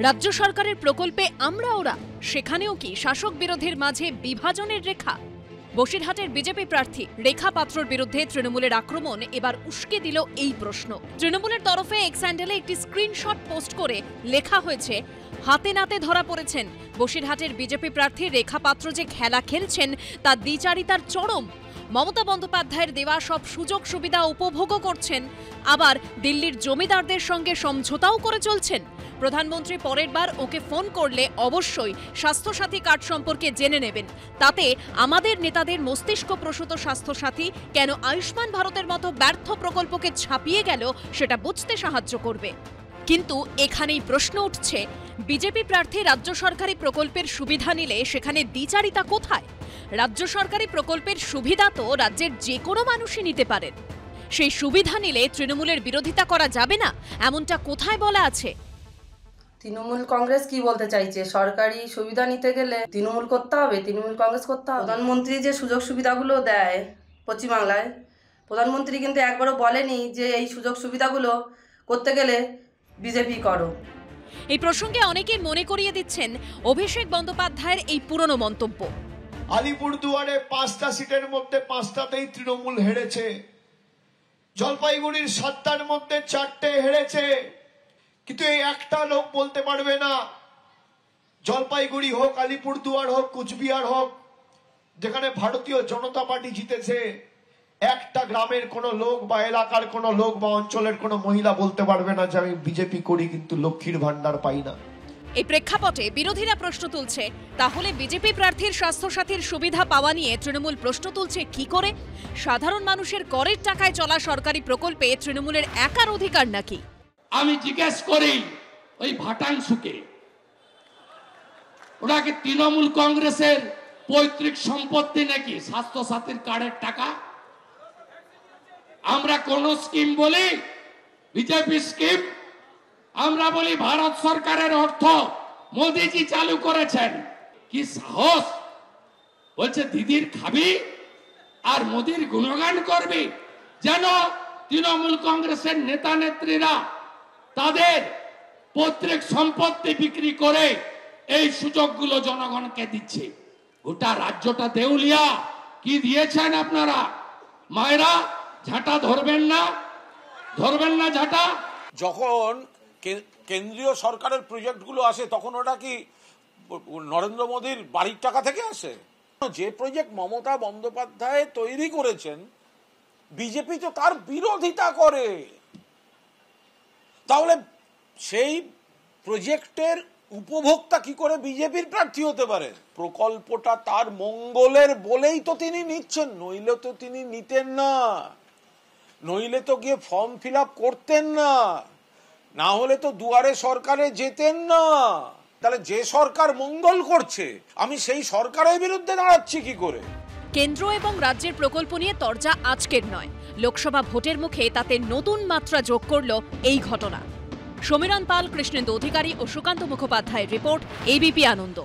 রাজ্য সরকারের প্রকল্পে আমরা ওরা, সেখানেও কি শাসক বিরোধীর মাঝে বিভাজনের রেখা? বসিরহাটের বিজেপি প্রার্থী রেখা পাত্রর বিরুদ্ধে তৃণমূলের আক্রমণ এবার উস্কে দিল এই প্রশ্ন। তৃণমূলের তরফে এক্স হ্যান্ডেলে একটি স্ক্রিনশট পোস্ট করে লেখা হয়েছে, হাতে নাতে ধরা পড়েছেন বসিরহাটের বিজেপি প্রার্থী রেখা পাত্র যে খেলা খেলছেন তা দ্বিচারিতার চরম। মমতা বন্দ্যোপাধ্যায়ের দেওয়া সব সুযোগ সুবিধা উপভোগও করছেন, আবার দিল্লির জমিদারদের সঙ্গে সমঝোতাও করে চলছেন। প্রধানমন্ত্রী পরের বার ওকে ফোন করলে অবশ্যই স্বাস্থ্যসাথী কার্ড সম্পর্কে জেনে নেবেন, তাতে আমাদের নেতাদের মস্তিষ্কপ্রসূত স্বাস্থ্যসাথী কেন আয়ুষ্মান ভারতের মতো ব্যর্থ প্রকল্পকে ছাপিয়ে গেল সেটা বুঝতে সাহায্য করবে। কিন্তু এখানেই প্রশ্ন উঠছে, বিজেপি প্রার্থী রাজ্য সরকারি প্রকল্পের সুবিধা নিলে সেখানে দ্বিচারিতা কোথায়? রাজ্য সরকারি প্রকল্পের সুবিধা তো রাজ্যের যে কোনো মানুষই নিতে পারেন, সেই সুবিধা নিলে তৃণমূলের বিরোধিতা করা যাবে না, এমনটা কোথায় বলা আছে? তৃণমূল কংগ্রেস কি বলতে চাইছে? সরকারি সুবিধা নিতে গেলে তৃণমূল করতে হবে, তৃণমূল কংগ্রেস করতে হবে। প্রধানমন্ত্রী যে সুযোগ সুবিধাগুলো দেয় পশ্চিমবাংলায়, প্রধানমন্ত্রী কিন্তু একবারও বলেনি যে এই সুযোগ সুবিধাগুলো করতে গেলে বিজেপি করো। এই প্রসঙ্গে অনেকে মনে করিয়ে দিচ্ছেন অভিষেক বন্দ্যোপাধ্যায়ের এই পুরনো মন্তব্য। আলিপুরদুয়ারে 5টা সিটের মধ্যে 5টাতেই তৃণমূল হেরেছে, জলপাইগুড়ির 7টার মধ্যে 4টে হেরেছে, কিন্তু এই একটা লোক বলতে পারবে না জলপাইগুড়ি হোক, আলিপুরদুয়ার হোক, কুচবিহার হোক, যেখানে ভারতীয় জনতা পার্টি জিতেছে, একটা গ্রামের কোনো লোক বা এলাকার কোনো লোক বা অঞ্চলের কোনো মহিলা বলতে পারবে না যে আমি বিজেপি করি কিন্তু লক্ষ্মীর ভান্ডার পাই না। এই প্রেক্ষাপটে বিরোধীরা প্রশ্ন তুলছে, তাহলে বিজেপি প্রার্থীর স্বাস্থ্যসাথীর সুবিধা পাওয়া নিয়ে তৃণমূল প্রশ্ন তুলছে কি করে? সাধারণ মানুষের করের টাকায় চলা সরকারি প্রকল্পে তৃণমূলের একার অধিকার নাকি? আমি জিজ্ঞেস করি ওই ভাটাংশুকে, ওরা কি তৃণমূল কংগ্রেসের পৈতৃক সম্পত্তি নাকি স্বাস্থ্যসাথীর কার্ডের টাকা? আমরা কোন স্কিম বলি বিজেপি স্কিম, আমরা বলি ভারত সরকারের অর্থ মোদিজি চালু করেছেন। কি সাহস! বলছে দিদির খাবি আর মোদির গুণগান করবি, যেন তৃণমূল কংগ্রেসের নেতা নেত্রীরা তাদের পৈতৃক সম্পত্তি বিক্রি করে এই সুযোগগুলো জনগণকে দিচ্ছে। গোটা রাজ্যটা দেউলিয়া। কি দিয়েছেন আপনারা? মায়েরা ঝাঁটা ধরবেন না, ধরবেন না ঝাঁটা। যখন কেন্দ্রীয় সরকারের প্রজেক্টগুলো আসে তখন ওটা কি নরেন্দ্র মোদীর বাড়ির টাকা থেকে আসে? যে প্রজেক্ট মমতা বন্দ্যোপাধ্যায় তৈরি করেছেন বিজেপি তো তার বিরোধিতা করে, তাহলে সেই প্রজেক্টের উপভোক্তা কি করে বিজেপির প্রার্থী হতে পারে? প্রকল্পটা তার মঙ্গলের বলেই তো তিনি নিচ্ছেন, নইলে তো তিনি নিতেন না, নইলে তো গিয়ে ফর্ম ফিল আপ করতেন না, না হলে তো দুয়ারে সরকারে যেতেন না। তাহলে যে সরকার মঙ্গল করছে আমি সেই সরকারের বিরুদ্ধে দাঁড়াচ্ছি কি করে? কেন্দ্র এবং রাজ্যের প্রকল্প নিয়ে তরজা আজকের নয়, লোকসভা ভোটের মুখে তাতে নতুন মাত্রা যোগ করল এই ঘটনা। সমীরণ পাল, কৃষ্ণেন্দু অধিকারী ও সুকান্ত মুখোপাধ্যায়ের রিপোর্ট, এবিপি আনন্দ।